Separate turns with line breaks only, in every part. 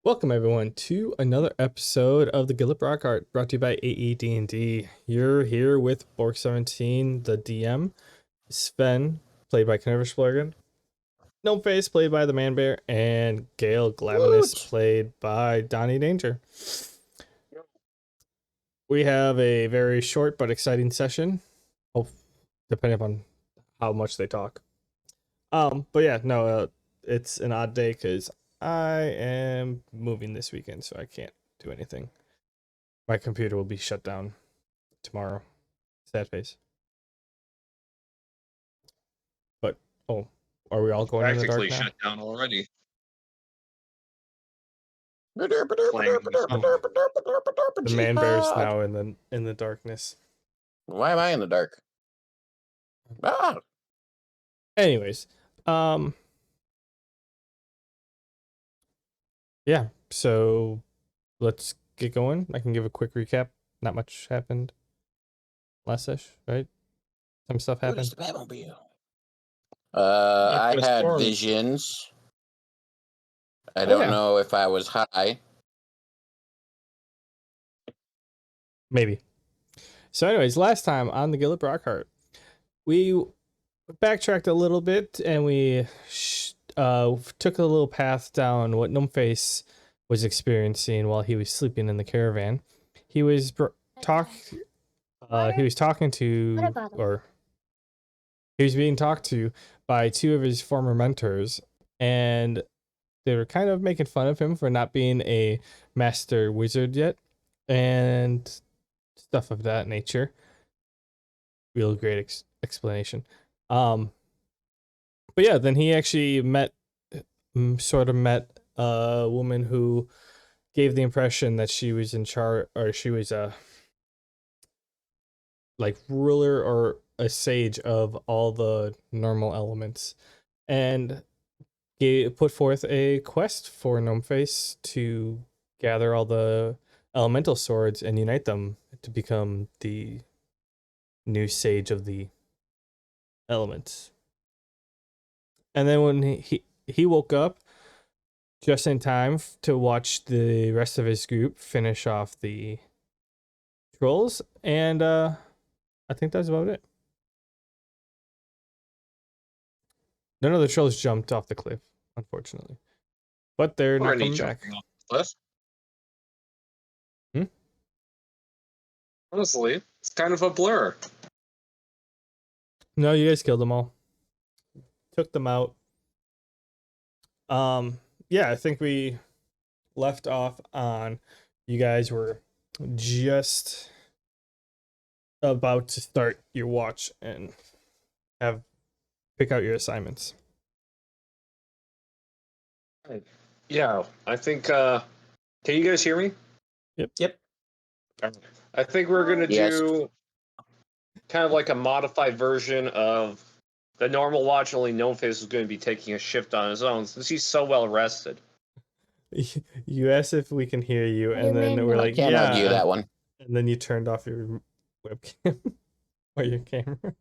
Welcome everyone to another episode of the Gale Brockheart, brought to you by AED&D. You're here with Bork17, the DM, Sven, played by Kniversplurgen, Gnomeface, played by the Man Bear, and Gale Glaminus, played by Donnie Danger. We have a very short but exciting session, depending upon how much they talk. But yeah, no, it's an odd day because I am moving this weekend, so I can't do anything. My computer will be shut down tomorrow. Sad face. But are we all going in the dark now?
Practically shut down already.
The Man Bear's now in the darkness.
Why am I in the dark?
Anyways, yeah. So let's get going. I can give a quick recap. Not much happened last sesh, right? Some stuff happened.
I had visions. I don't know if I was high.
Maybe. So anyways, last time on the Gale Brockheart, we backtracked a little bit and we took a little path down what Gnomeface was experiencing while he was sleeping in the caravan. He was talking to, or he was being talked to by two of his former mentors, and they were kind of making fun of him for not being a master wizard yet, and stuff of that nature. Real great explanation. But yeah, then he actually met a woman who gave the impression that she was in charge, or she was a ruler or a sage of all the normal elements, and put forth a quest for Gnomeface to gather all the elemental swords and unite them to become the new sage of the elements. And then when he woke up just in time to watch the rest of his group finish off the trolls, and I think that's about it. None of the trolls jumped off the cliff, unfortunately, but they're not coming back.
Honestly, it's kind of a blur.
No, you guys killed them all. Took them out. Yeah, I think we left off on you guys were just about to start your watch and pick out your assignments.
Yeah, I think can you guys hear me?
Yep.
I think we're gonna do kind of like a modified version of the normal watch, only Gnomeface is going to be taking a shift on his own since he's so well rested.
You asked if we can hear you, and then we're like,
can't argue that one.
And then you turned off your webcam or your camera.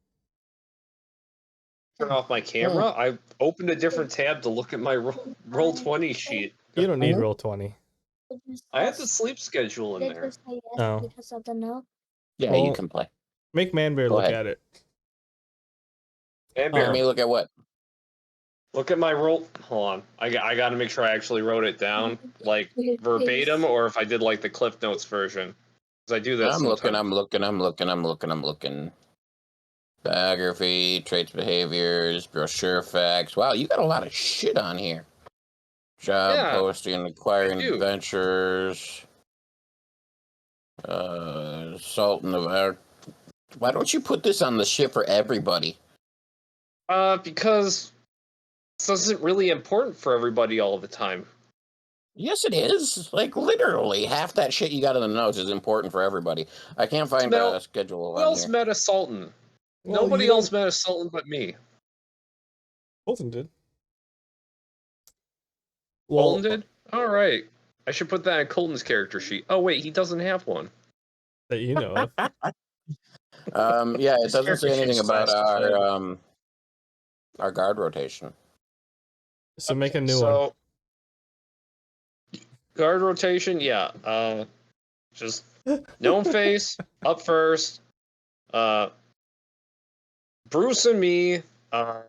Turn off my camera? I opened a different tab to look at my Roll20 sheet.
You don't need Roll20.
I have the sleep schedule in there.
Oh.
Yeah, you can play.
Make Man Bear look at it.
Man Bear.
Let me look at what?
Look at my roll. Hold on. I got to make sure I actually wrote it down, like verbatim, or if I did like the Cliff Notes version. Because I do that sometimes.
I'm looking. Biography, traits, behaviors, brochure facts. Wow, you got a lot of shit on here. Job posting, acquiring adventures. Sultan of Art. Why don't you put this on the ship for everybody?
Because this isn't really important for everybody all the time.
Yes, it is. Like, literally, half that shit you got in the notes is important for everybody. I can't find a schedule.
Who else met a Sultan? Well, nobody else met a Sultan but me.
Bolton did.
Bolton did? Alright. I should put that in Colton's character sheet. Oh, wait, he doesn't have one.
That you know of.
Yeah, it doesn't say anything about our guard rotation.
So make a new one.
Guard rotation, yeah. Just Gnomeface up first. Bruce and me, a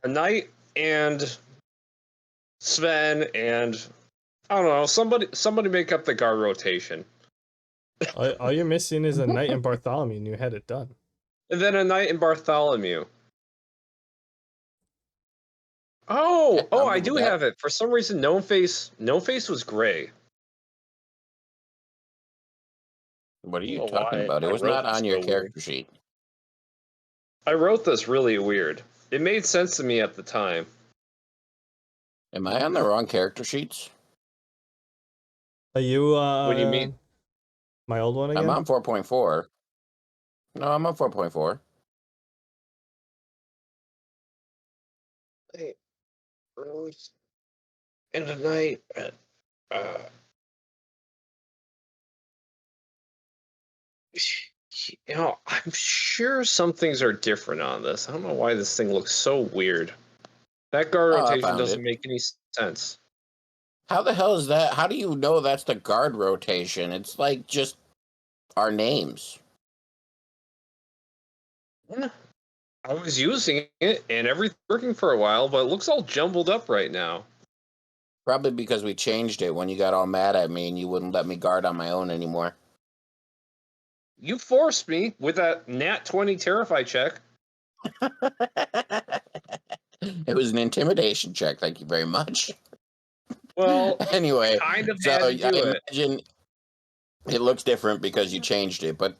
Knight and Sven, and I don't know, somebody make up the guard rotation.
All you're missing is a Knight and Bartholomew, and you had it done.
And then a Knight and Bartholomew. Oh, I do have it. For some reason, Gnomeface was gray.
What are you talking about? It was not on your character sheet.
I wrote this really weird. It made sense to me at the time.
Am I on the wrong character sheets?
Are you,
What do you mean?
My old one again?
I'm on 4.4. No, I'm on 4.4.
Hey, Rose. In the night. You know, I'm sure some things are different on this. I don't know why this thing looks so weird. That guard rotation doesn't make any sense.
How the hell is that? How do you know that's the guard rotation? It's like just our names.
Yeah. I was using it and everything working for a while, but it looks all jumbled up right now.
Probably because we changed it when you got all mad at me and you wouldn't let me guard on my own anymore.
You forced me with that Nat 20 Terrify check.
It was an intimidation check. Thank you very much.
Well,
anyway,
kind of
so
had to do
I imagine it looks different because you changed it, but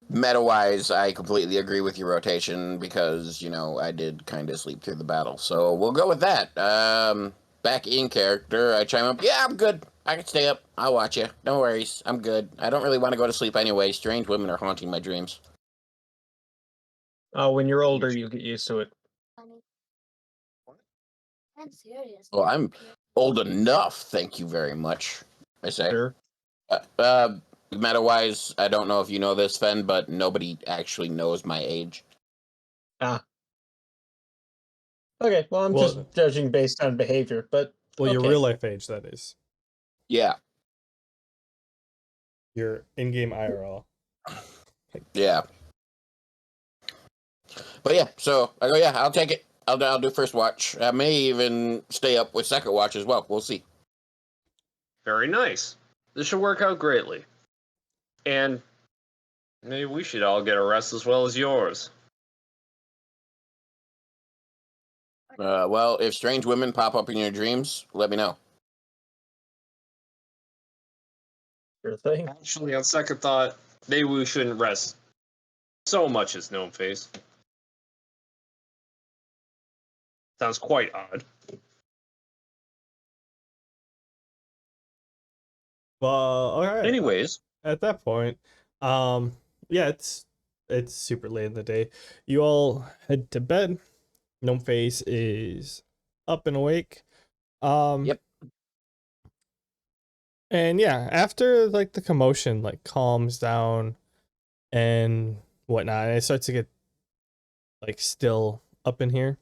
meta-wise, I completely agree with your rotation because, you know, I did kind of sleep through the battle. So we'll go with that. Back in character, I chime up. Yeah, I'm good. I can stay up. I'll watch you. No worries. I'm good. I don't really want to go to sleep anyway. Strange women are haunting my dreams.
Oh, when you're older, you get used to it.
I'm serious.
Well, I'm old enough, thank you very much, I say.
Sure.
Meta-wise, I don't know if you know this, Fen, but nobody actually knows my age.
Ah. Okay, well, I'm just judging based on behavior, but
well, your real life age, that is.
Yeah.
Your in-game IRL.
Yeah. But yeah, so I go, yeah, I'll take it. I'll do first watch. I may even stay up with second watch as well. We'll see.
Very nice. This should work out greatly. And maybe we should all get a rest as well as yours.
Well, if strange women pop up in your dreams, let me know.
Sure thing.
Actually, on second thought, maybe we shouldn't rest so much as Gnomeface. Sounds quite odd.
Well, all right.
Anyways,
at that point, yeah, it's super late in the day. You all head to bed. Gnomeface is up and awake.
Yep.
And yeah, after like the commotion like calms down and whatnot, and it starts to get like still up in here,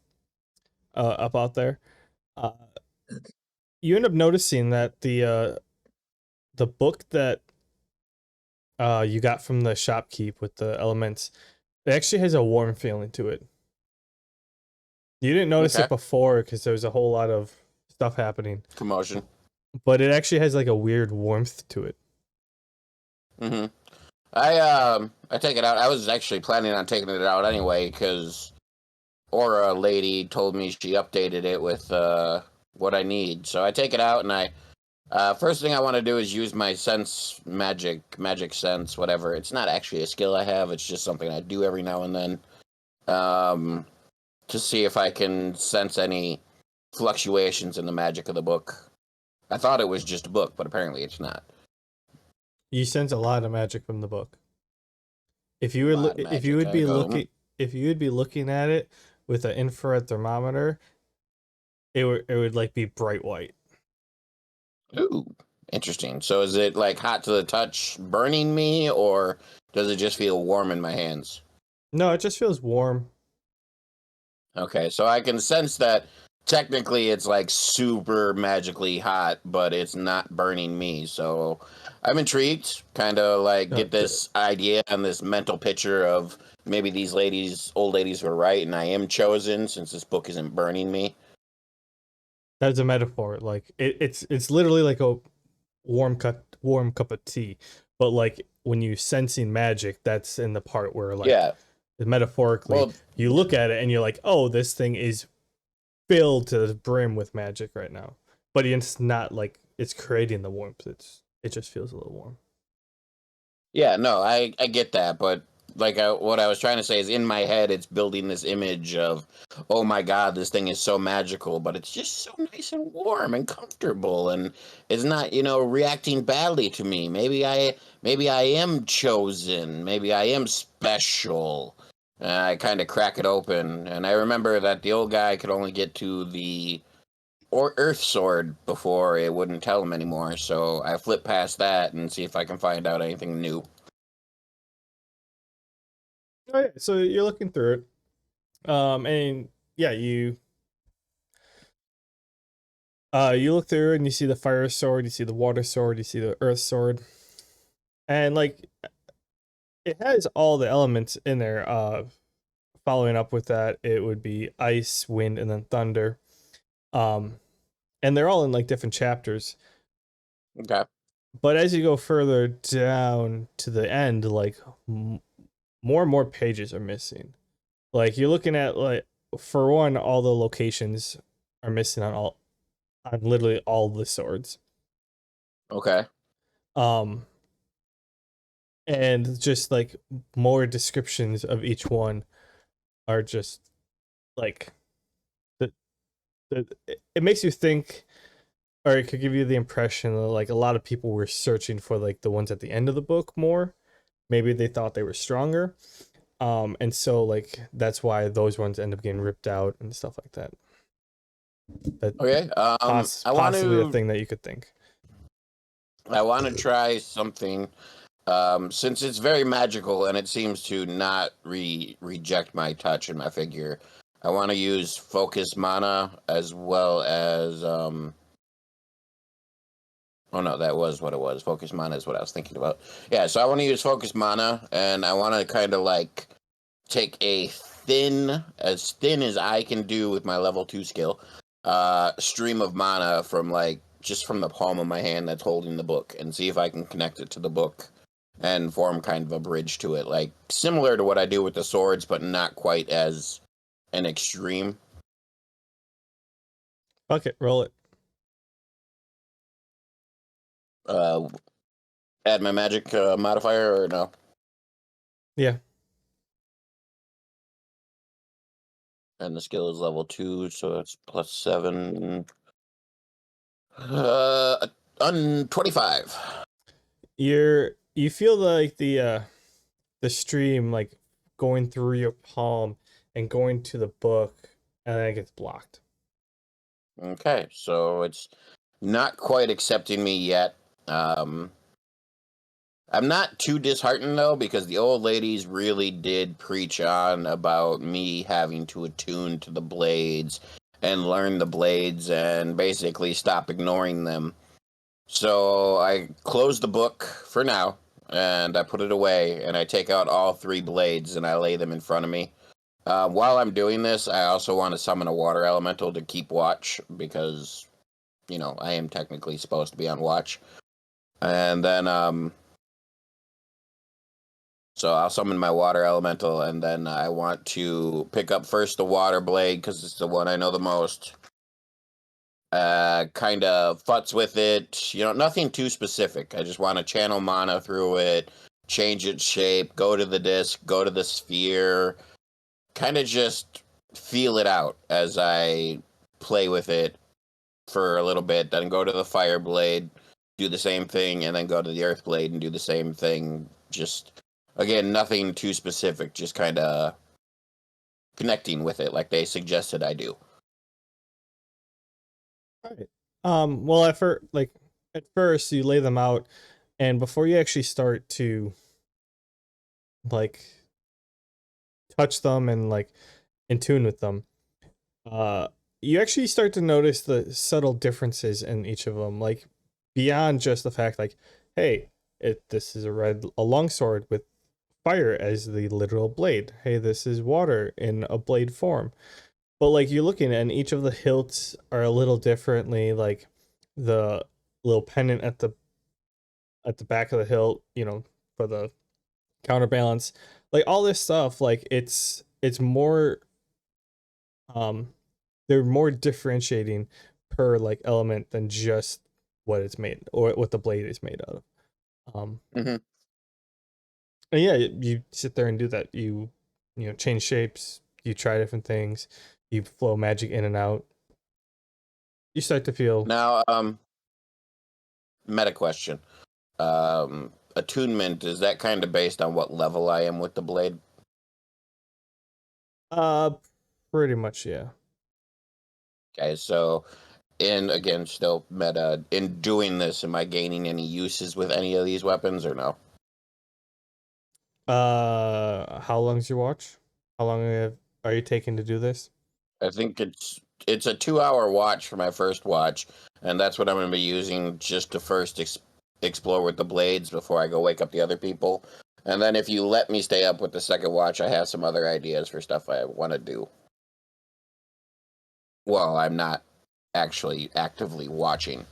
up out there. You end up noticing that the book that you got from the shopkeep with the elements, it actually has a warm feeling to it. You didn't notice it before because there was a whole lot of stuff happening.
Commotion.
But it actually has like a weird warmth to it.
Mm-hmm. I take it out. I was actually planning on taking it out anyway because Aura lady told me she updated it with what I need. So I take it out and I first thing I want to do is use my sense magic sense, whatever. It's not actually a skill I have. It's just something I do every now and then to see if I can sense any fluctuations in the magic of the book. I thought it was just a book, but apparently it's not.
You sense a lot of magic from the book. If you would if you would be looking at it with an infrared thermometer, it would like be bright white.
Ooh, interesting. So is it like hot to the touch, burning me, or does it just feel warm in my hands?
No, it just feels warm.
Okay, so I can sense that technically it's like super magically hot, but it's not burning me. So I'm intrigued, kind of like get this idea and this mental picture of maybe these old ladies were right, and I am chosen since this book isn't burning me.
That's a metaphor. Like it's literally like a warm cup of tea. But like when you sensing magic, that's in the part where like metaphorically you look at it and you're like, oh, this thing is filled to the brim with magic right now. But it's not like it's creating the warmth. It just feels a little warm.
Yeah, no, I get that, but like what I was trying to say is in my head it's building this image of, oh my god, this thing is so magical, but it's just so nice and warm and comfortable, and it's not, reacting badly to me. Maybe I am chosen, maybe I am special. I kind of crack it open, and I remember that the old guy could only get to the Earth Sword before it wouldn't tell him anymore. So I flip past that and see if I can find out anything new.
Oh yeah, so you're looking through it, and yeah, you look through it and you see the fire sword, you see the water sword, you see the earth sword, and like it has all the elements in there. Following up with that, it would be ice, wind, and then thunder. And they're all in like different chapters.
Okay.
But as you go further down to the end, like more and more pages are missing. Like you're looking at like for one, all the locations are missing on literally all the swords.
Okay.
And just like more descriptions of each one are just like it makes you think, or it could give you the impression that like a lot of people were searching for like the ones at the end of the book more. Maybe they thought they were stronger. And so like that's why those ones end up getting ripped out and stuff like that.
Okay.
Possibly a thing that you could think.
I want to try something. Since it's very magical and it seems to not reject my touch and my figure, I want to use focus mana as well as oh no, that was what it was. Focus mana is what I was thinking about. Yeah, so I want to use focus mana, and I want to kind of like take as thin as I can do with my level 2 skill, stream of mana from just from the palm of my hand that's holding the book, and see if I can connect it to the book and form kind of a bridge to it, like similar to what I do with the swords, but not quite as an extreme.
Fuck it, roll it.
Add my magic modifier or no?
Yeah.
And the skill is level 2, so it's +7. 25.
You feel like the stream like going through your palm and going to the book, and then it gets blocked.
Okay, so it's not quite accepting me yet. I'm not too disheartened though, because the old ladies really did preach on about me having to attune to the blades and learn the blades and basically stop ignoring them. So I close the book for now and I put it away, and I take out all 3 blades and I lay them in front of me. While I'm doing this, I also want to summon a water elemental to keep watch, because, I am technically supposed to be on watch. And then, so I'll summon my water elemental, and then I want to pick up first the water blade, because it's the one I know the most. Kind of futz with it, nothing too specific. I just want to channel mana through it, change its shape, go to the disc, go to the sphere, kind of just feel it out as I play with it for a little bit, then go to the fire blade, do the same thing, and then go to the earth blade and do the same thing. Just, again, nothing too specific, just kind of connecting with it like they suggested I do.
All right. Well, at first you lay them out, and before you actually start to like touch them and like in tune with them, you actually start to notice the subtle differences in each of them, like beyond just the fact, like, hey, this is a longsword with fire as the literal blade. Hey, this is water in a blade form. But like you're looking and each of the hilts are a little differently, like the little pendant at the back of the hilt, for the counterbalance, like all this stuff, like it's more they're more differentiating per like element than just what it's made or what the blade is made out of.
Mhm.
And yeah, you sit there and do that. You change shapes, you try different things, you flow magic in and out. You start to feel
Now, meta question. Attunement, is that kind of based on what level I am with the blade?
uh pretty much, yeah.
Okay, so again, still meta, in doing this, am I gaining any uses with any of these weapons or no?
How long's your watch? How long are you taking to do this?
I think it's a 2-hour watch for my first watch, and that's what I'm going to be using just to first explore with the blades before I go wake up the other people. And then if you let me stay up with the second watch, I have some other ideas for stuff I want to do. Well, I'm not actually actively watching.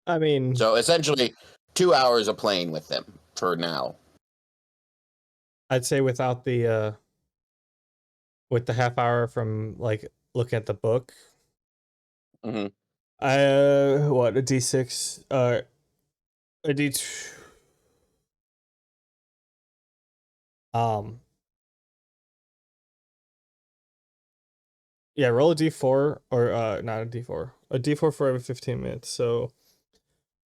I mean,
So essentially, 2 hours of playing with them for now.
I'd say without the with the half hour from like looking at the book,
Mm-hmm.
what, a D6, a D, yeah, roll a D4 or not a D4, a D4 for every 15 minutes. So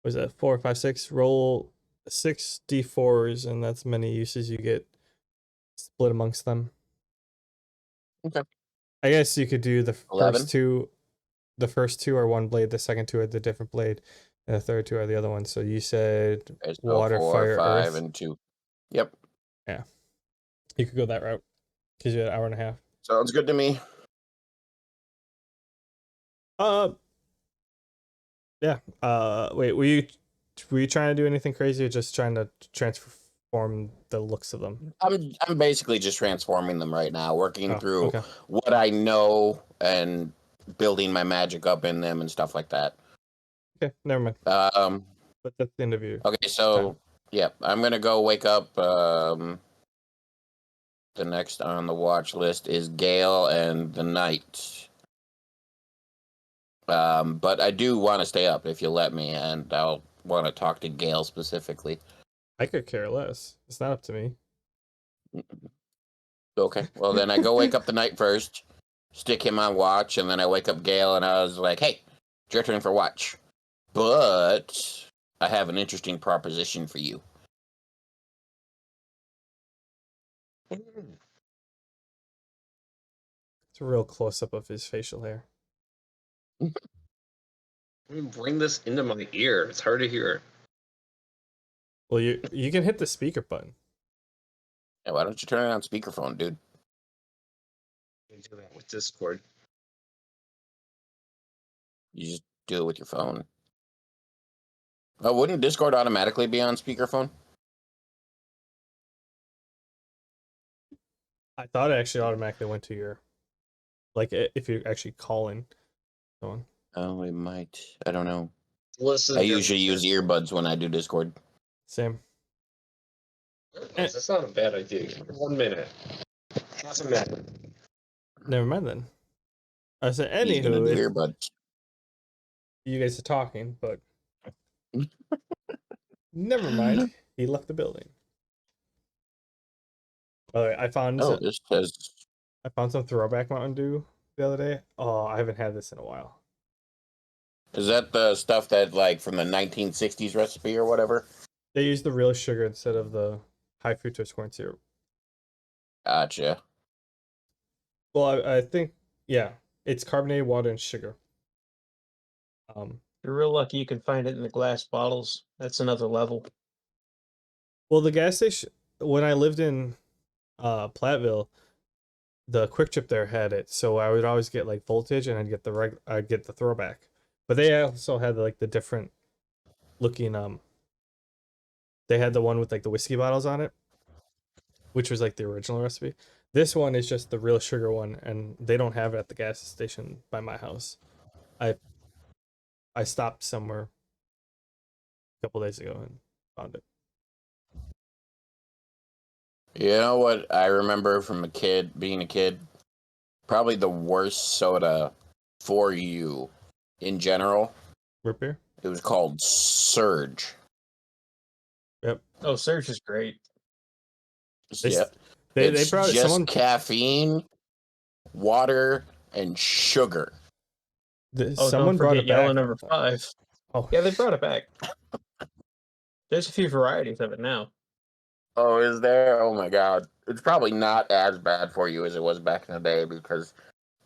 was that 4, 5, 6? Roll 6 D4s, and that's many uses you get split amongst them.
Okay.
I guess you could do the
11.
first two. The first two are one blade. The second two are the different blade, and the third two are the other one. So you said
Okay, so
water,
4,
fire,
5,
earth.
and 2. Yep.
Yeah, you could go that route because you had an hour and a half.
Sounds good to me.
Yeah. Wait, were you trying to do anything crazy, or just trying to transform the looks of them?
I'm basically just transforming them right now, working
Oh,
through
okay.
what I know and building my magic up in them and stuff like that.
Okay, never mind.
Um.
But that's the end of your
Okay, so
time.
yeah, I'm gonna go wake up. The next on the watch list is Gale and the Knight. But I do want to stay up if you let me, and I'll want to talk to Gale specifically.
I could care less. It's not up to me.
Okay, well then I go wake up the Knight first, stick him on watch, and then I wake up Gale, and I was like, "Hey, it's your turn for watch, but I have an interesting proposition for you."
It's a real close up of his facial hair.
Bring this into my ear. It's hard to hear.
Well, you can hit the speaker button.
Yeah, why don't you turn it on speakerphone, dude?
You can do that with Discord.
You just do it with your phone. Oh, wouldn't Discord automatically be on speakerphone?
I thought it actually automatically went to your, like, if you're actually calling someone.
Oh, it might. I don't know.
Listen,
I usually use earbuds when I do Discord.
Same.
That's not a bad idea. 1 minute. Half a minute.
Never mind then. I said,
He's gonna do
anywho,
earbuds.
you guys are talking, but never mind. He left the building. By the way,
Oh, this says.
I found some throwback Mountain Dew the other day. Oh, I haven't had this in a while.
Is that the stuff that, like, from the 1960s recipe or whatever?
They use the real sugar instead of the high fructose corn syrup.
Gotcha.
Well, I think, yeah, it's carbonated water and sugar.
You're real lucky you can find it in the glass bottles. That's another level.
Well, the gas station when I lived in Platteville, the quick trip there had it, so I would always get like voltage, and I'd get the throwback. But they also had like the different looking they had the one with like the whiskey bottles on it, which was like the original recipe. This one is just the real sugar one, and they don't have it at the gas station by my house. I stopped somewhere a couple days ago and found it.
You know what I remember from being a kid? Probably the worst soda for you in general.
Root beer?
It was called Surge.
Yep.
Oh, Surge is great.
Yeah.
They brought
just
someone
caffeine, water, and sugar.
Someone
don't
brought
forget
it
Yellow
back.
number 5.
Oh
Yeah, they brought it back. There's a few varieties of it now.
Oh, is there? Oh my god. It's probably not as bad for you as it was back in the day, because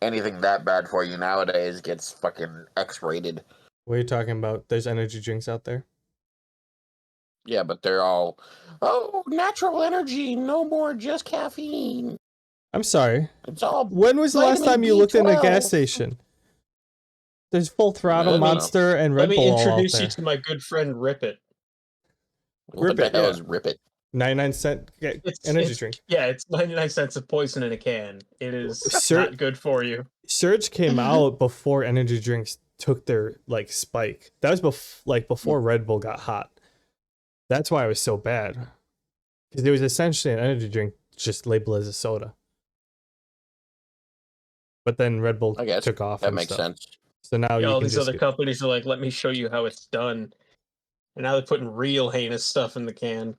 anything that bad for you nowadays gets fucking X-rated.
What are you talking about? There's energy drinks out there.
Yeah, but they're all, oh, natural energy, no more just caffeine.
I'm sorry.
It's all.
When was the last
vitamin
time you looked in a gas
B12.
station? There's Full Throttle,
Let me-
Monster, and
Let
Red
me
Bull all out
introduce you
there.
to my good friend Rip It.
What
Rip
the
It,
hell
yeah.
is Rip It?
99-cent energy drink.
Yeah, it's 99 cents of poison in a can. It is
Sir-
not good for you.
Surge came out before energy drinks took their like spike. That was before Red Bull got hot. That's why it was so bad. Because it was essentially an energy drink just labeled as a soda. But then Red Bull
I guess
took off.
that
and
makes
stuff.
sense.
So now
Yeah,
you
all
can
these
just
other companies are like, let me show you how it's done. And now they're putting real heinous stuff in the can.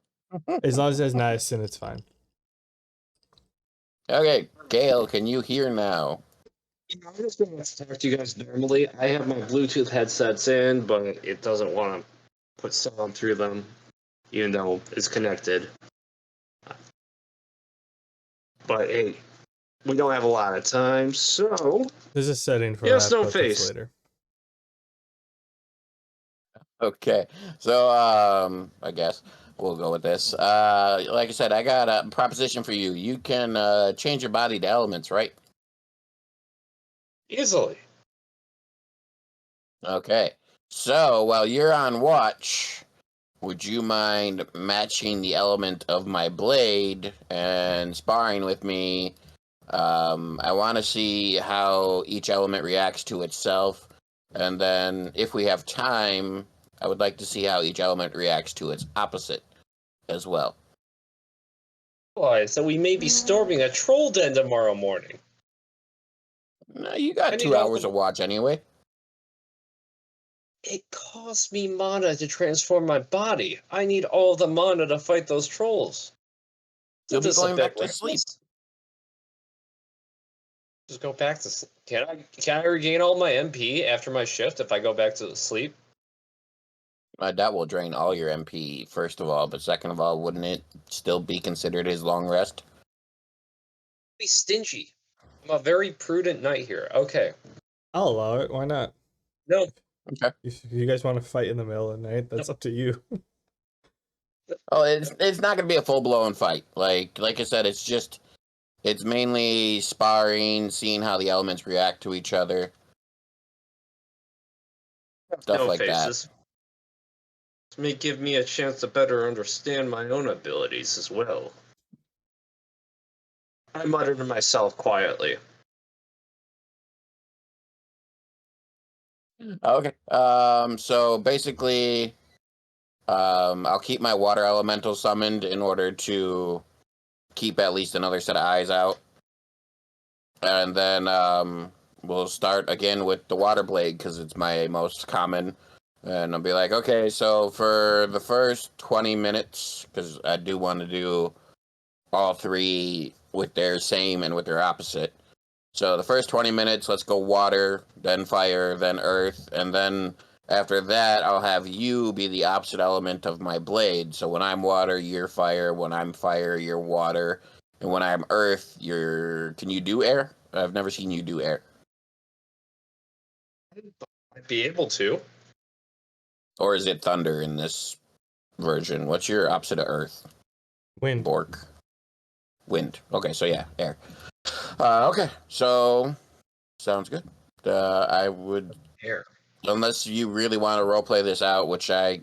as long as it has niacin, it's fine.
Okay, Gale, can you hear now?
I'm just going to talk to you guys normally. I have my Bluetooth headsets in, but it doesn't want to put sound through them, even though it's connected. But hey, we don't have a lot of time, so
There's a setting for
Yes,
that,
no
but that's
face.
later.
Okay, so I guess we'll go with this. Like I said, I got a proposition for you. You can change your body to elements, right?
easily.
Okay. So while you're on watch, would you mind matching the element of my blade and sparring with me? I want to see how each element reacts to itself, and then if we have time, I would like to see how each element reacts to its opposite as well.
Why? So we may be storming a troll den tomorrow morning.
No, you got
I need
2
all
hours
the-
of watch anyway.
It costs me mana to transform my body. I need all the mana to fight those trolls.
You'll be
This a
going
bit
back to sleep.
reckless? Just go back to sleep. Can I regain all my MP after my shift if I go back to sleep?
That will drain all your MP, first of all, but second of all, wouldn't it still be considered his long rest?
Be stingy. I'm a very prudent knight here. Okay.
I'll allow it. Why not?
No.
Okay.
If you guys want to fight in the middle of the night, that's up to you.
Oh, it's not going to be a full-blown fight. Like I said, it's mainly sparring, seeing how the elements react to each other. Stuff
No
like that.
faces. This may give me a chance to better understand my own abilities as well. I muttered to myself quietly.
Okay. So basically, I'll keep my water elemental summoned in order to keep at least another set of eyes out. And then we'll start again with the water blade because it's my most common. And I'll be like, okay, so for the first 20 minutes, because I do want to do all 3 with their same and with their opposite. So the first 20 minutes, let's go water, then fire, then earth, and then after that, I'll have you be the opposite element of my blade. So when I'm water, you're fire. When I'm fire, you're water. And when I'm earth, you're... Can you do air? I've never seen you do air.
I'd be able to.
Or is it thunder in this version? What's your opposite of earth?
Wind.
Bork. Wind. Okay, so yeah, air. Okay, so sounds good. I would,
Here.
unless you really want to roleplay this out, which I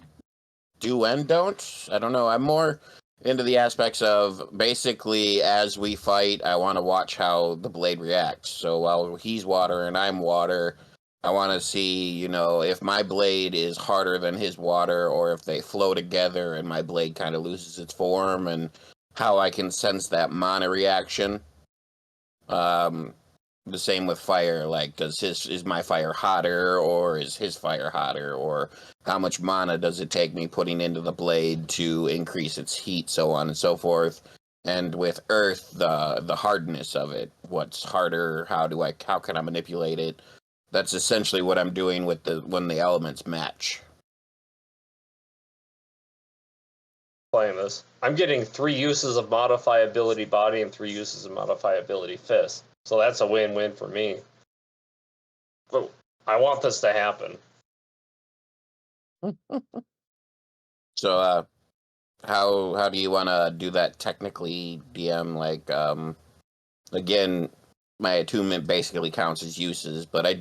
do and don't. I don't know. I'm more into the aspects of basically as we fight, I want to watch how the blade reacts. So while he's water and I'm water, I want to see, you know, if my blade is harder than his water or if they flow together and my blade kind of loses its form and how I can sense that mana reaction. The same with fire. Like, is my fire hotter or is his fire hotter, or how much mana does it take me putting into the blade to increase its heat, so on and so forth. And with earth, the hardness of it. What's harder? How can I manipulate it? That's essentially what I'm doing with when the elements match.
Playing this. I'm getting 3 uses of modifiability body and 3 uses of modifiability fist. So that's a win-win for me. But I want this to happen.
So, how do you want to do that technically, DM? Like, again, my attunement basically counts as uses, but I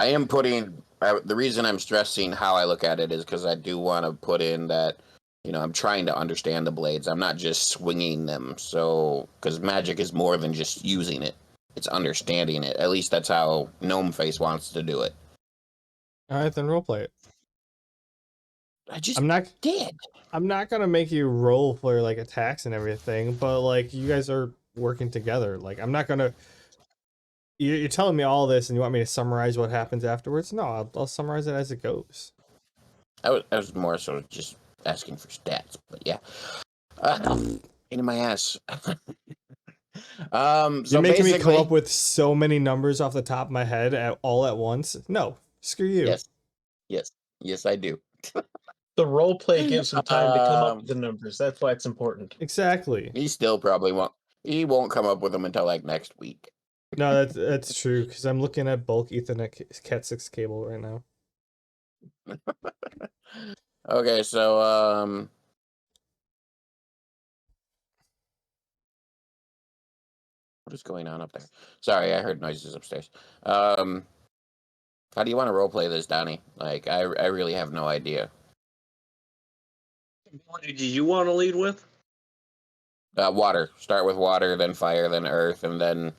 am putting, the reason I'm stressing how I look at it is because I do want to put in that, you know, I'm trying to understand the blades. I'm not just swinging them. So, because magic is more than just using it, it's understanding it. At least that's how Gnomeface wants to do it.
All right, then roleplay it.
I'm not did.
I'm not gonna make you roll for like attacks and everything, but like you guys are working together. Like I'm not gonna. You're telling me all this, and you want me to summarize what happens afterwards? No, I'll summarize it as it goes.
I was more sort of just asking for stats, but yeah. In my ass.
You're
So
making me come
basically,
up with so many numbers off the top of my head all at once. No, screw you.
yes, I do.
The role play gives him time to come up with the
Um,
numbers. That's why it's important.
Exactly.
He still probably won't. He won't come up with them until like next week.
No, that's true because I'm looking at bulk Ethernet Cat6 cable right now.
Okay, so what is going on up there? Sorry, I heard noises upstairs. How do you want to roleplay this, Donnie? Like, I really have no idea.
What did you want to lead with?
Water. Start with water, then fire, then earth, and then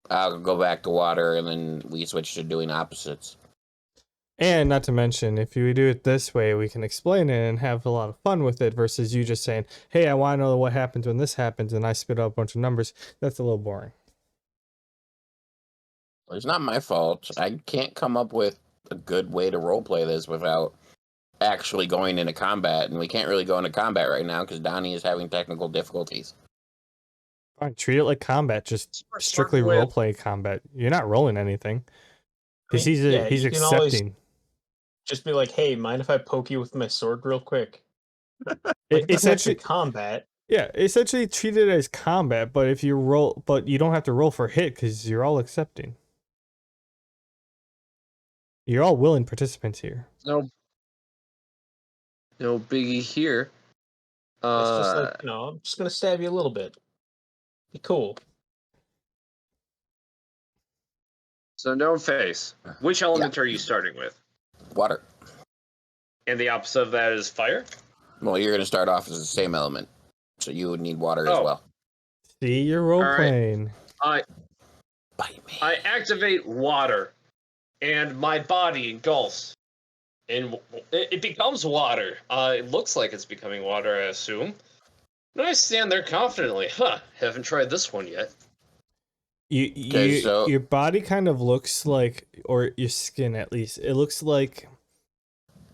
I'll go back to water, and then we switch to doing opposites.
And not to mention, if you do it this way, we can explain it and have a lot of fun with it versus you just saying, hey, I want to know what happens when this happens, and I spit out a bunch of numbers. That's a little boring.
It's not my fault. I can't come up with a good way to roleplay this without actually going into combat, and we can't really go into combat right now because Donnie is having technical difficulties.
Fine, treat it like combat, just strictly roleplay combat. You're not rolling anything. Because he's
you can always
accepting.
just be like, hey, mind if I poke you with my sword real quick? Like, it's actually combat.
Yeah, essentially treat it as combat, but if you roll, but you don't have to roll for hit because you're all accepting. You're all willing participants here.
No biggie here.
It's just like, I'm just gonna stab you a little bit. Be cool.
So Gnomeface, which element are you starting with?
Water.
And the opposite of that is fire?
Well, you're going to start off as the same element, so you would need water as well.
See, you're role playing.
I
Bite me.
I activate water, and my body engulfs, and it becomes water. It looks like it's becoming water, I assume. And I stand there confidently. Haven't tried this one yet.
Your body kind of looks like, or your skin at least, it looks like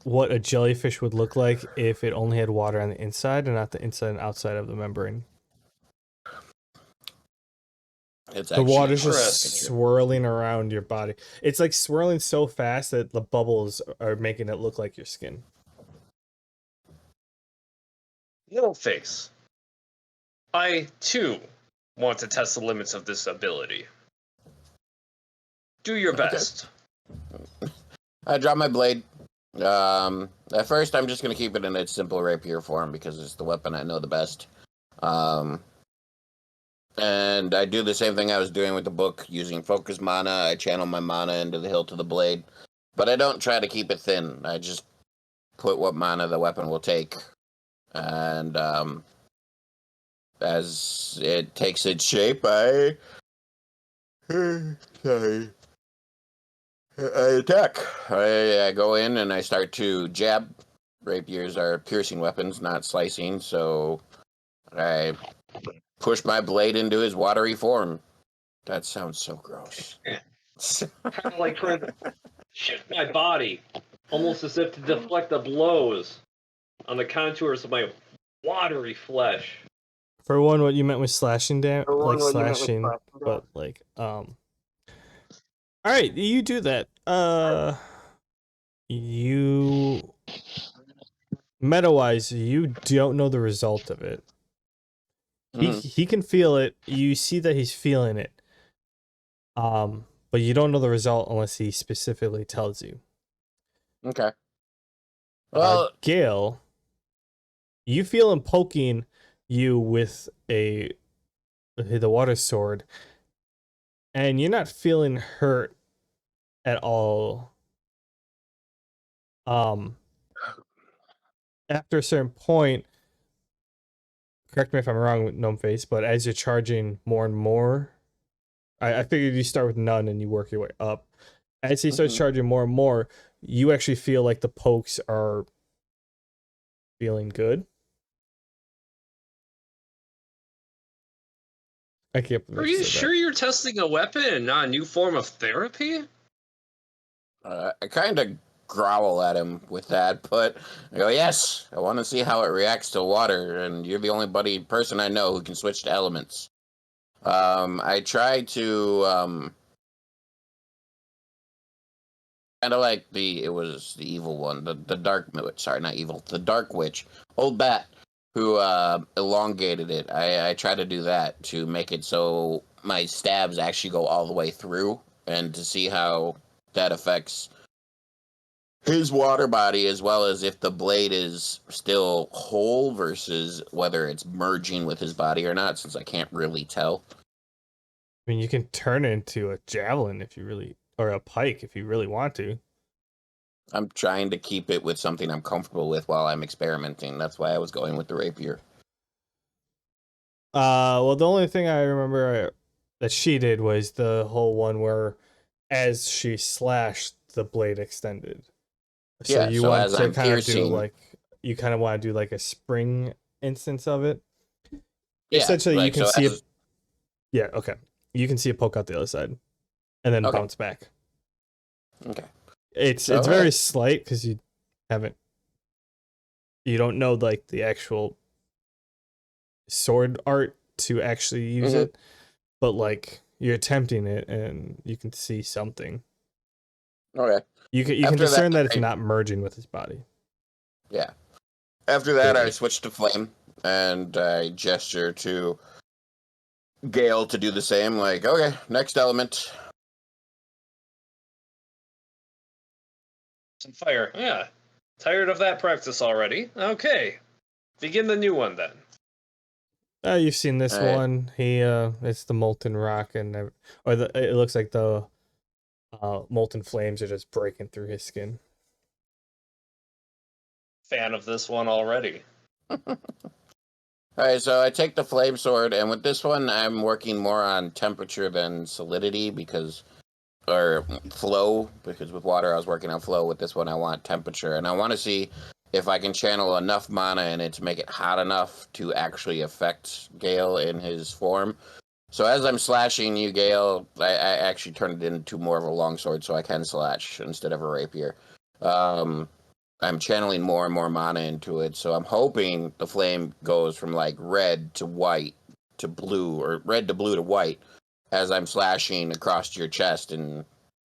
what a jellyfish would look like if it only had water on the inside and not the inside and outside of the membrane. The water's just swirling around your body. It's like swirling so fast that the bubbles are making it look like your skin.
Gnomeface. I, too, want to test the limits of this ability. Do your best.
I drop my blade. At first, I'm just going to keep it in its simple rapier form because it's the weapon I know the best. And I do the same thing I was doing with the book, using focus mana. I channel my mana into the hilt of the blade. But I don't try to keep it thin. I just put what mana the weapon will take. And as it takes its shape, I attack. I go in and I start to jab. Rapiers are piercing weapons, not slicing, so I push my blade into his watery form. That sounds so gross.
Kind of like trying to shift my body, almost as if to deflect the blows on the contours of my watery flesh.
For one, what you meant was slashing like slashing, but like all right, you do that. You meta-wise, you don't know the result of it. He can feel it. You see that he's feeling it. But you don't know the result unless he specifically tells you.
Okay. Well,
Gale, you feel him poking you with the water sword, and you're not feeling hurt at all. After a certain point, correct me if I'm wrong with Gnomeface, but as you're charging more and more, I figured you start with none and you work your way up. As he starts charging more and more, you actually feel like the pokes are feeling good. I can't.
Are you sure you're testing a weapon and not a new form of therapy?
I kind of growl at him with that, but I go, yes, I want to see how it reacts to water, and you're the only person I know who can switch to elements. I try to, kind of like it was the evil one, the dark, sorry, not evil, the dark witch, old bat, who elongated it. I try to do that to make it so my stabs actually go all the way through, and to see how that affects his water body, as well as if the blade is still whole versus whether it's merging with his body or not, since I can't really tell.
I mean, you can turn it into a javelin if you really, or a pike if you really want to.
I'm trying to keep it with something I'm comfortable with while I'm experimenting. That's why I was going with the rapier.
Well, the only thing I remember that she did was the whole one where, as she slashed, the blade extended. So
yeah,
you
so
want
as
to
I'm
kind
piercing,
of do like, you kind of want to do like a spring instance of it.
Yeah,
essentially,
like,
you can
so
see it. Yeah, okay. You can see it poke out the other side, and then bounce back.
Okay.
It's very slight because you don't know like the actual sword art to actually use it, but like you're attempting it and you can see something.
Okay.
You can discern that it's not merging with his body.
Yeah. After that, I switched to flame and I gesture to Gale to do the same. Like, okay, next element.
Some fire. Yeah. Tired of that practice already. Okay. Begin the new one then.
You've seen this one. It's the molten rock, and it looks like the molten flames are just breaking through his skin.
Fan of this one already.
Alright, so I take the flame sword, and with this one, I'm working more on temperature than solidity or flow, because with water I was working on flow. With this one, I want temperature, and I want to see if I can channel enough mana in it to make it hot enough to actually affect Gale in his form. So as I'm slashing you, Gale, I actually turned it into more of a longsword, so I can slash instead of a rapier. I'm channeling more and more mana into it, so I'm hoping the flame goes from like red to white to blue, or red to blue to white, as I'm slashing across your chest and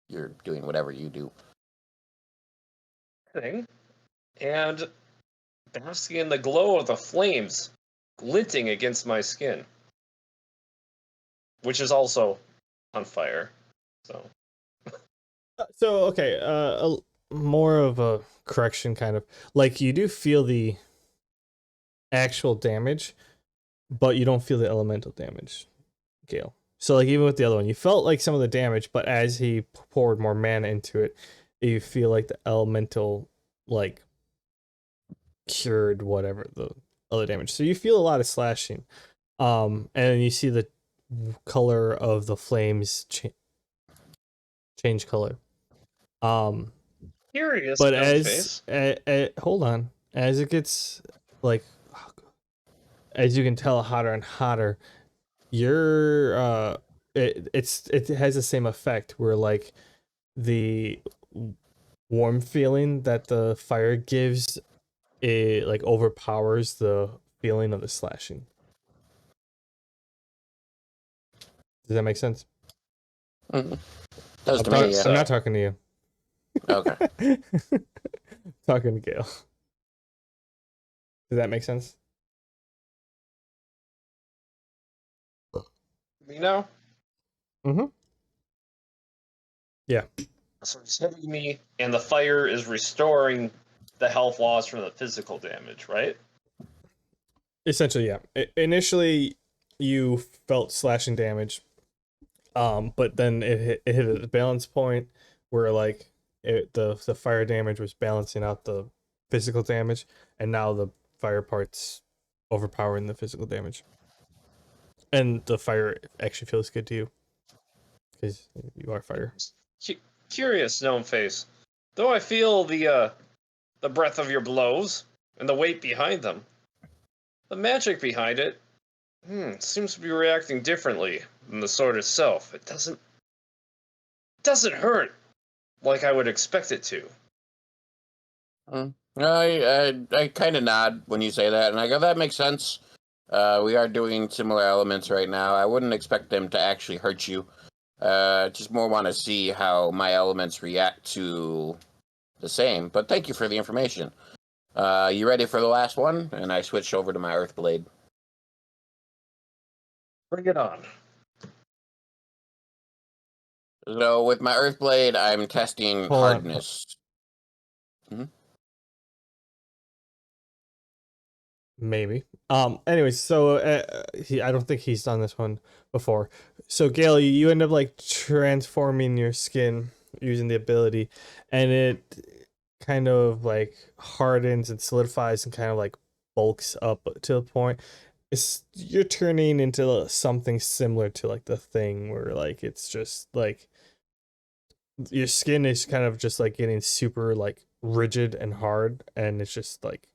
you're doing whatever you do.
And basking in the glow of the flames, glinting against my skin, which is also on fire.
So okay, more of a correction, kind of like you do feel the actual damage, but you don't feel the elemental damage. Gale. So like even with the other one, you felt like some of the damage, but as he poured more mana into it, you feel like the elemental like cured whatever the other damage. So you feel a lot of slashing. And you see the color of the flames change color.
Curious,
But
Gnomeface.
hold on, as it gets like, as you can tell, hotter and hotter, it has the same effect where like the warm feeling that the fire gives, it like overpowers the feeling of the slashing. Does that make sense?
Mm-hmm. Does to me, yeah.
I'm not talking to you.
Okay.
Talking to Gale. Does that make sense?
You know?
Mm-hmm. Yeah.
So he's hitting me, and the fire is restoring the health loss from the physical damage, right?
Essentially, yeah. Initially, you felt slashing damage, but then it hit a balance point where like the fire damage was balancing out the physical damage, and now the fire part's overpowering the physical damage, and the fire actually feels good to you because you are fire.
Curious, Gnomeface. Though I feel the breath of your blows and the weight behind them, the magic behind it seems to be reacting differently than the sword itself. It doesn't hurt like I would expect it to.
I kind of nod when you say that, and I go, that makes sense. We are doing similar elements right now. I wouldn't expect them to actually hurt you. Just more want to see how my elements react to the same. But thank you for the information. You ready for the last one? And I switch over to my Earth Blade.
Bring it on.
So with my Earth Blade, I'm testing hardness. Mm-hmm.
Maybe. Anyways, so I don't think he's done this one before. So Gale, you end up like transforming your skin using the ability, and it kind of like hardens and solidifies and kind of like bulks up to the point. You're turning into something similar to like the thing where like it's just like your skin is kind of just like getting super like rigid and hard, and it's just like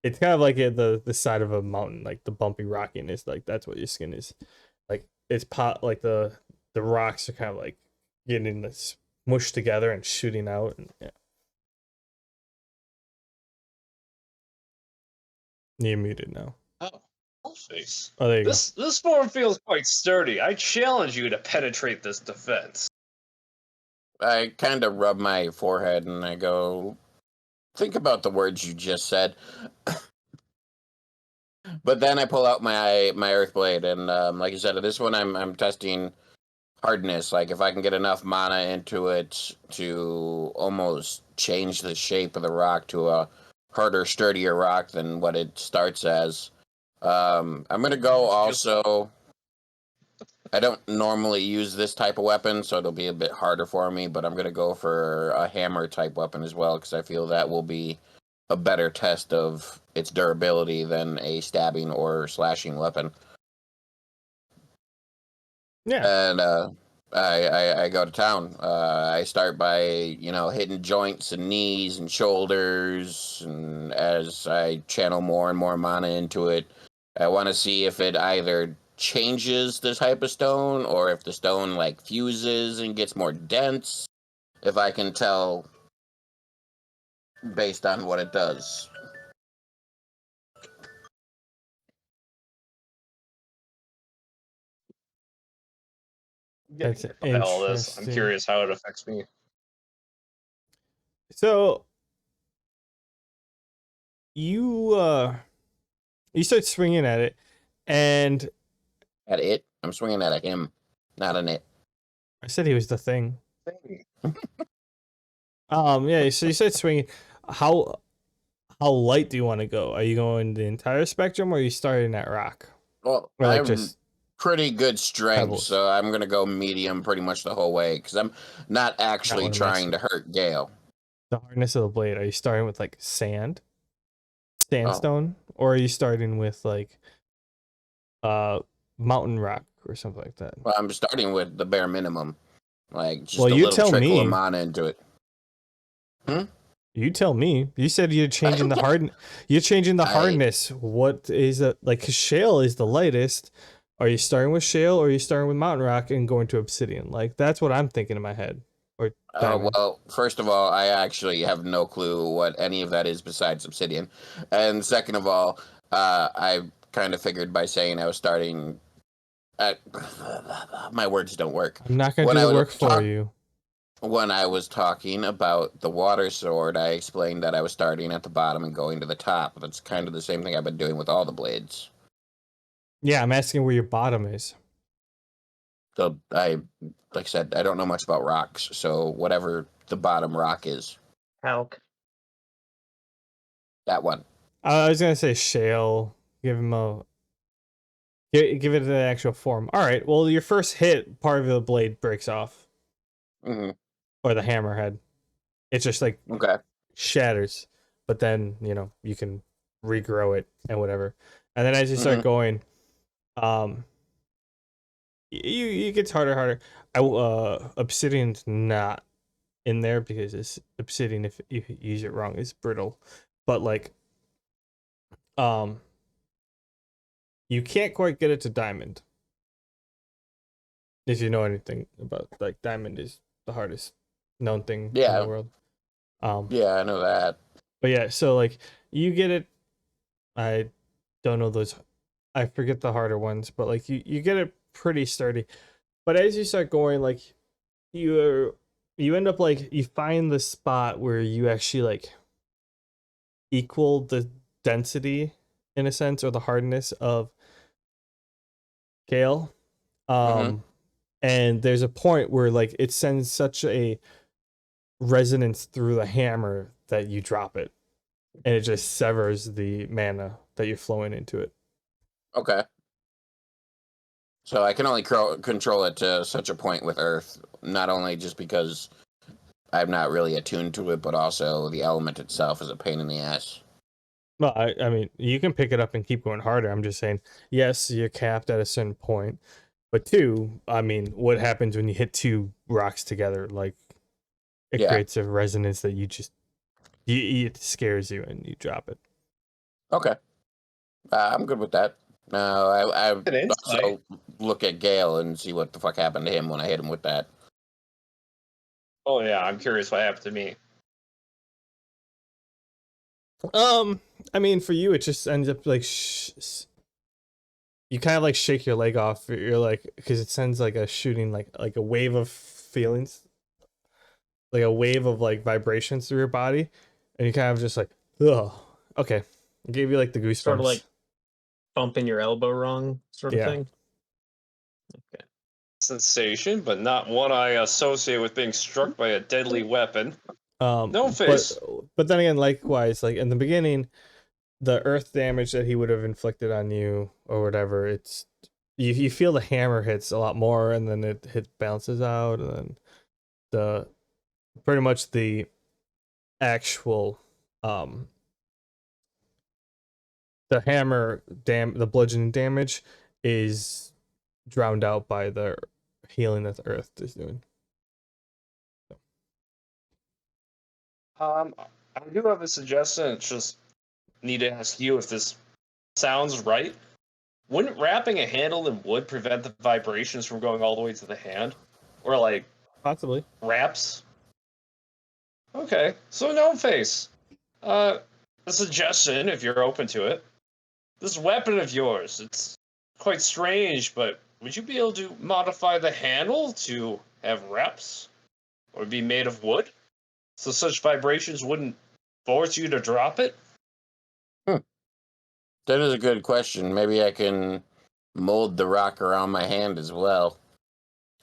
it's kind of like the side of a mountain, like the bumpy rockiness, like that's what your skin is. Like it's like the rocks are kind of like getting this mushed together and shooting out, and yeah. You're muted now.
Oh, face.
Oh, there you go.
This form feels quite sturdy. I challenge you to penetrate this defense.
I kind of rub my forehead and I go, think about the words you just said. But then I pull out my Earth Blade, and like you said, this one I'm testing hardness. Like if I can get enough mana into it to almost change the shape of the rock to a harder, sturdier rock than what it starts as. I'm gonna go also. I don't normally use this type of weapon, so it'll be a bit harder for me, but I'm gonna go for a hammer type weapon as well, because I feel that will be a better test of its durability than a stabbing or slashing weapon.
Yeah.
And I go to town. I start by hitting joints and knees and shoulders, and as I channel more and more mana into it, I want to see if it either changes the type of stone or if the stone like fuses and gets more dense. If I can tell based on what it does.
That's
By all this, I'm
interesting.
curious how it affects me.
So you start swinging at it, and
At it? I'm swinging at him, not an it.
I said he was the thing. Yeah. So you start swinging. How light do you want to go? Are you going the entire spectrum, or are you starting at rock?
Well,
Or like
I'm
just
pretty good strength,
pebbles?
so I'm gonna go medium pretty much the whole way because I'm not actually
what I'm
trying
asking.
to hurt Gale.
The hardness of the blade. Are you starting with like
Oh,
sandstone, or are you starting with like uh mountain rock or something like that?
well, I'm starting with the bare minimum, like
Well,
just a
you
little
tell
trickle of
me.
mana into it. Hmm?
You tell me. You said you're changing the hard. You're changing the
I
hardness. What is it like? 'Cause shale is the lightest. Are you starting with shale, or are you starting with mountain rock and going to obsidian? Like that's what I'm thinking in my head. Or diamond.
well, first of all, I actually have no clue what any of that is besides obsidian, and second of all, I kind of figured by saying I was starting at my words don't work.
I'm not gonna
When
do
I
the
was
work for you.
When I was talking about the water sword, I explained that I was starting at the bottom and going to the top. That's kind of the same thing I've been doing with all the blades.
Yeah, I'm asking where your bottom is.
So like I said, I don't know much about rocks. So whatever the bottom rock is,
Halk.
that one.
I was gonna say shale. Give him a. Give it an actual form. All right. Well, your first hit, part of the blade breaks off,
Hmm.
or the hammerhead. It's just like
Okay.
shatters, but then you can regrow it and whatever. And then as you start
Hmm.
going, um, it gets harder. Obsidian's not in there because it's obsidian. If you use it wrong, is brittle, but like um, you can't quite get it to diamond. If you know anything about like diamond is the hardest known thing in the
Yeah.
world. Um,
Yeah, I know that.
but yeah, so like you get it. I don't know those. I forget the harder ones, but like you get it pretty sturdy. But as you start going, like you end up like you find the spot where you actually like equal the density in a sense or the hardness of Gale.
Hmm.
Um, and there's a point where like it sends such a resonance through the hammer that you drop it, and it just severs the mana that you're flowing into it.
Okay. So I can only control it to such a point with Earth, not only just because I'm not really attuned to it, but also the element itself is a pain in the ass.
Well, I mean, you can pick it up and keep going harder. I'm just saying, yes, you're capped at a certain point, but two, I mean, what happens when you hit two rocks together? Like, it
Yeah.
creates a resonance that it scares you and you drop it.
Okay. I'm good with that. No, I
An insight.
also look at Gale and see what the fuck happened to him when I hit him with that.
Oh yeah, I'm curious what happened to me.
I mean, for you, it just ends up like you kind of like shake your leg off. You're like, because it sends like a shooting, like a wave of feelings, like a wave of like vibrations through your body, and you kind of just like, oh, okay. It gave you like the
Sort of
goosebumps.
like bumping your elbow wrong, sort of
Yeah.
thing. Okay.
Sensation, but not one I associate with being struck by a deadly weapon. No
But
face.
then again, likewise, like in the beginning, the earth damage that he would have inflicted on you or whatever, it's you feel the hammer hits a lot more, and then it bounces out, and then the pretty much the actual the the bludgeoning damage is drowned out by the healing that the earth is doing.
I do have a suggestion. It's just need to ask you if this sounds right. Wouldn't wrapping a handle in wood prevent the vibrations from going all the way to the hand? Or like
Possibly.
wraps? Okay, so Gnomeface. A suggestion if you're open to it. This weapon of yours, it's quite strange, but would you be able to modify the handle to have wraps? Or be made of wood? So such vibrations wouldn't force you to drop it?
That is a good question. Maybe I can mold the rock around my hand as well.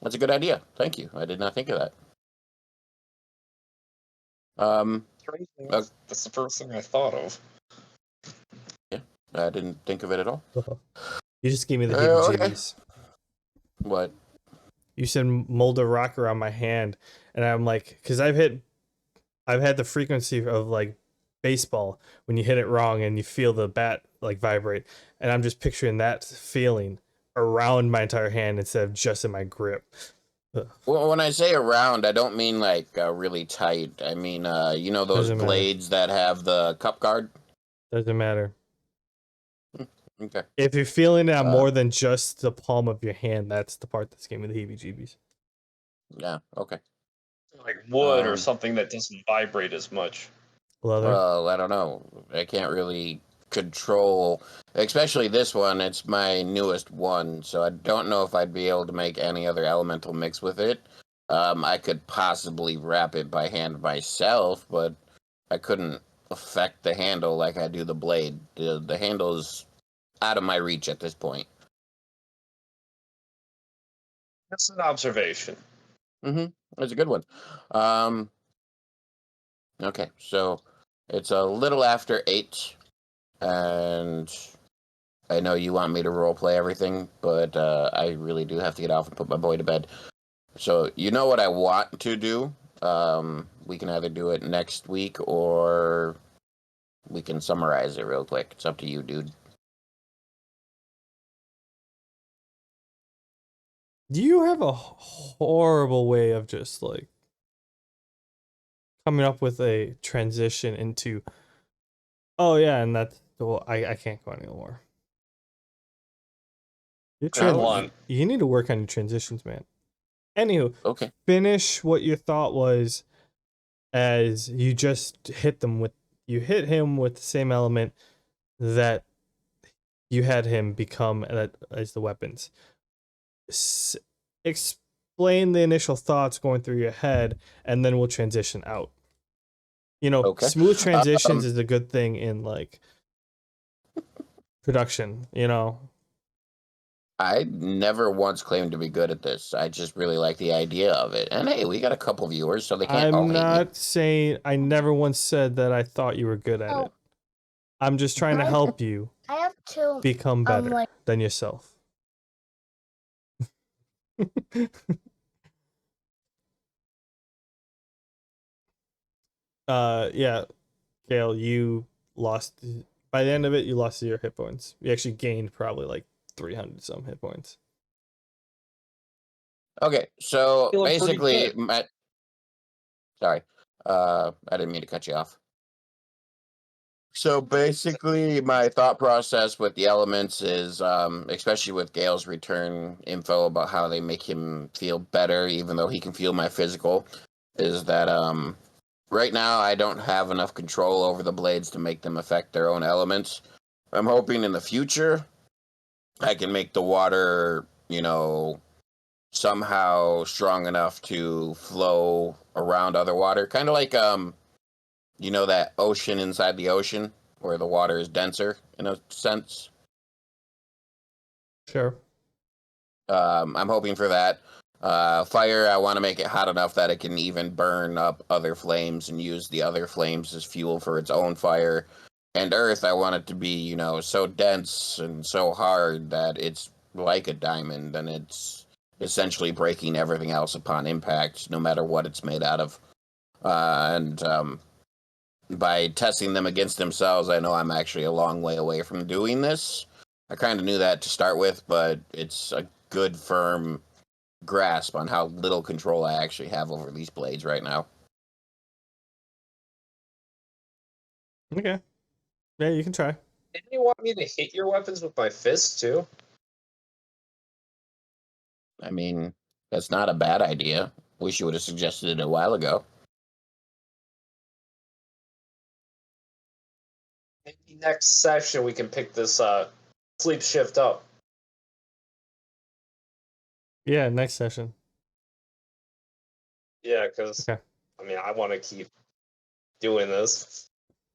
That's a good idea. Thank you. I did not think of that.
That's the first thing I thought of.
Yeah, I didn't think of it at all.
You just gave me the
Okay.
heebie-jeebies.
What?
You said Molder Rocker on my hand, and I'm like, because I've had the frequency of like baseball when you hit it wrong and you feel the bat like vibrate, and I'm just picturing that feeling around my entire hand instead of just in my grip. Ugh.
Well, when I say around, I don't mean like really tight. I mean, you know those
Doesn't matter.
blades that have the cup guard?
Doesn't matter.
Okay.
If you're feeling it on more than just the palm of your hand, that's the part that's giving me the heebie-jeebies.
Yeah, okay.
Like wood or something that doesn't vibrate as much.
Leather.
Well, I don't know. I can't really control, especially this one. It's my newest one, so I don't know if I'd be able to make any other elemental mix with it. I could possibly wrap it by hand myself, but I couldn't affect the handle like I do the blade. The handle is out of my reach at this point.
That's an observation.
That's a good one. Okay, so it's a little after 8, and I know you want me to roleplay everything, but I really do have to get off and put my boy to bed. So you know what I want to do. We can either do it next week or we can summarize it real quick. It's up to you, dude.
You have a horrible way of just like coming up with a transition into, oh yeah, and that's, well, I can't go anymore. You need to work on your transitions, man. Anywho,
Okay.
finish what your thought was as you just hit him with the same element that you had him become as the weapons. Explain the initial thoughts going through your head, and then we'll transition out. You know,
Okay.
smooth transitions is a good thing in like production, you know.
I never once claimed to be good at this. I just really like the idea of it. And hey, we got a couple viewers, so they can't all
I'm
hate me.
not saying, I never once said that I thought you were good at it. I'm just trying to help you become better than yourself. Yeah, Gale, you lost, by the end of it, you lost your hit points. You actually gained probably like 300 some hit points.
Okay, so
Feeling pretty
basically,
good.
sorry, I didn't mean to cut you off. So basically, my thought process with the elements is, especially with Gale's return info about how they make him feel better, even though he can feel my physical, is that right now I don't have enough control over the blades to make them affect their own elements. I'm hoping in the future I can make the water, somehow strong enough to flow around other water, kind of like that ocean inside the ocean where the water is denser in a sense.
Sure.
I'm hoping for that. Fire, I want to make it hot enough that it can even burn up other flames and use the other flames as fuel for its own fire. And earth, I want it to be, so dense and so hard that it's like a diamond and it's essentially breaking everything else upon impact, no matter what it's made out of. And by testing them against themselves, I know I'm actually a long way away from doing this. I kind of knew that to start with, but it's a good, firm grasp on how little control I actually have over these blades right now.
Okay. Yeah, you can try.
Didn't you want me to hit your weapons with my fists too?
I mean, that's not a bad idea. Wish you would have suggested it a while ago.
Maybe next session we can pick this sleep shift up.
Yeah, next session.
Yeah, because
Okay.
I mean, I want to keep doing this.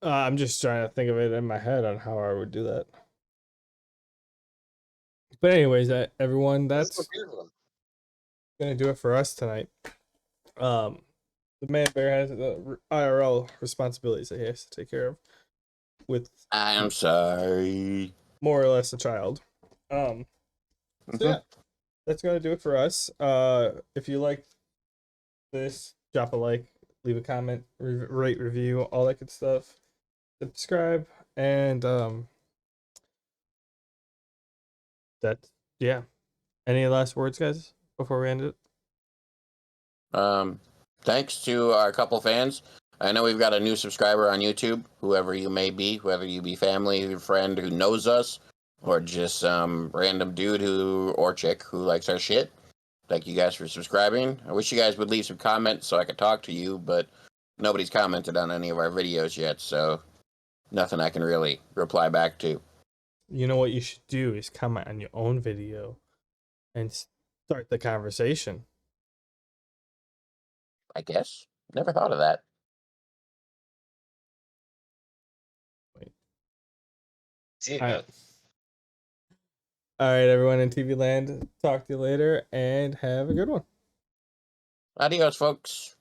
I'm just trying to think of it in my head on how I would do that. But anyways, everyone, that's gonna do it for us tonight. The man bear has the IRL responsibilities that he has to take care of with,
I'm sorry.
more or less, a child. So
Mhm.
yeah, that's gonna do it for us. If you like this, drop a like, leave a comment, rate, review, all that good stuff. Subscribe, and that's yeah. Any last words, guys, before we end it?
Thanks to our couple fans. I know we've got a new subscriber on YouTube, whoever you may be, whether you be family, your friend who knows us, or just some random dude or chick who likes our shit. Thank you guys for subscribing. I wish you guys would leave some comments so I could talk to you, but nobody's commented on any of our videos yet, so nothing I can really reply back to.
You know what you should do is comment on your own video and start the conversation.
I guess. Never thought of that.
Yeah.
All right, everyone in TV land. Talk to you later, and have a good one.
Adios, folks.